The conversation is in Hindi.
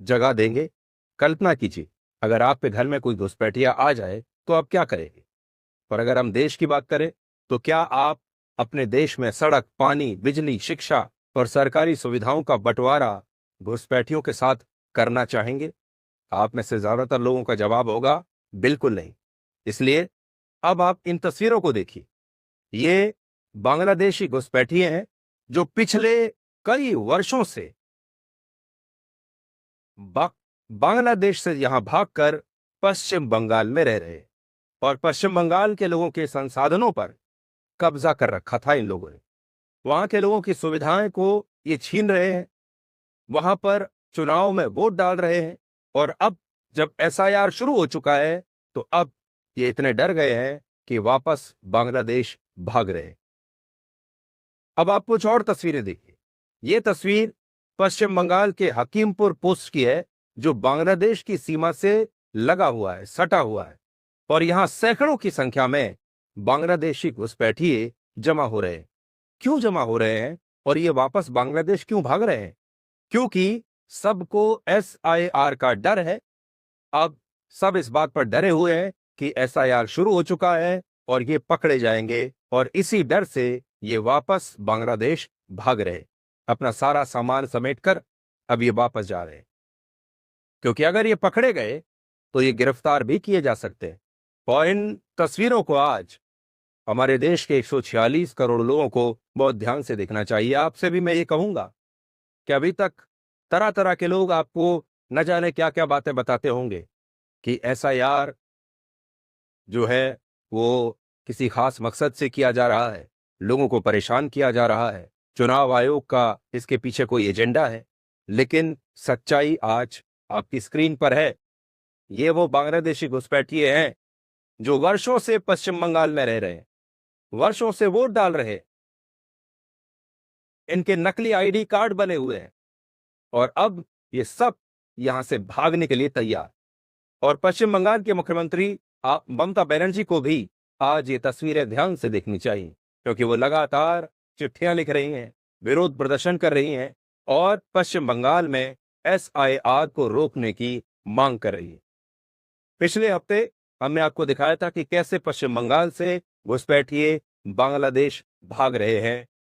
जगह देंगे। कल्पना कीजिए, अगर आपके घर में कोई घुसपैठिया आ जाए तो आप क्या करेंगे? और अगर हम देश की बात करें, तो क्या आप अपने देश में सड़क, पानी, बिजली, शिक्षा और सरकारी सुविधाओं का बंटवारा घुसपैठियों के साथ करना चाहेंगे? आप में से ज्यादातर लोगों का जवाब होगा, बिल्कुल नहीं। इसलिए अब आप इन तस्वीरों को देखिए। ये बांग्लादेशी घुसपैठिए हैं जो पिछले कई वर्षों से बा, बांग्लादेश से यहां भागकर पश्चिम बंगाल में रह रहे हैं, और पश्चिम बंगाल के लोगों के संसाधनों पर कब्जा कर रखा था इन लोगों ने। वहां के लोगों की सुविधाएं को ये छीन रहे हैं, वहां पर चुनाव में वोट डाल रहे हैं, और अब जब एसआईआर शुरू हो चुका है तो अब ये इतने डर गए हैं कि वापस बांग्लादेश भाग रहे हैं। अब आप कुछ और तस्वीरें देखिए। ये तस्वीर पश्चिम बंगाल के हकीमपुर पोस्ट की है, जो बांग्लादेश की सीमा से लगा हुआ है, सटा हुआ है, और यहां सैकड़ों की संख्या में बांग्लादेशी घुसपैठिए जमा हो रहे हैं। क्यों जमा हो रहे हैं और ये वापस बांग्लादेश क्यों भाग रहे हैं? क्योंकि सबको एसआईआर का डर है। अब सब इस बात पर डरे हुए हैं कि एसआईआर शुरू हो चुका है और ये पकड़े जाएंगे, और इसी डर से ये वापस बांग्लादेश भाग रहे, अपना सारा सामान समेटकर अब ये वापस जा रहे हैं। क्योंकि अगर ये पकड़े गए तो ये गिरफ्तार भी किए जा सकते हैं। और इन तस्वीरों को आज हमारे देश के 146 करोड़ लोगों को बहुत ध्यान से देखना चाहिए। आपसे भी मैं ये कहूंगा कि अभी तक तरह तरह के लोग आपको न जाने क्या क्या बातें बताते होंगे कि एसआईआर जो है वो किसी खास मकसद से किया जा रहा है, लोगों को परेशान किया जा रहा है, चुनाव आयोग का इसके पीछे कोई एजेंडा है। लेकिन सच्चाई आज आपकी स्क्रीन पर है। ये वो बांग्लादेशी घुसपैठिए हैं जो वर्षों से पश्चिम बंगाल में रह रहे हैं, वर्षों से वोट डाल रहे हैं, इनके नकली आईडी कार्ड बने हुए हैं, और अब ये सब यहां से भागने के लिए तैयार। और पश्चिम बंगाल के मुख्यमंत्री ममता बनर्जी को भी आज ये तस्वीरें ध्यान से देखनी चाहिए, क्योंकि वो लगातार चिट्ठियां लिख रही हैं, विरोध प्रदर्शन कर रही हैं, और पश्चिम बंगाल में एसआईआर को रोकने की मांग कर रही है। पिछले हफ्ते हमने आपको दिखाया था कि कैसे पश्चिम बंगाल से घुसपैठिए बांग्लादेश भाग रहे हैं,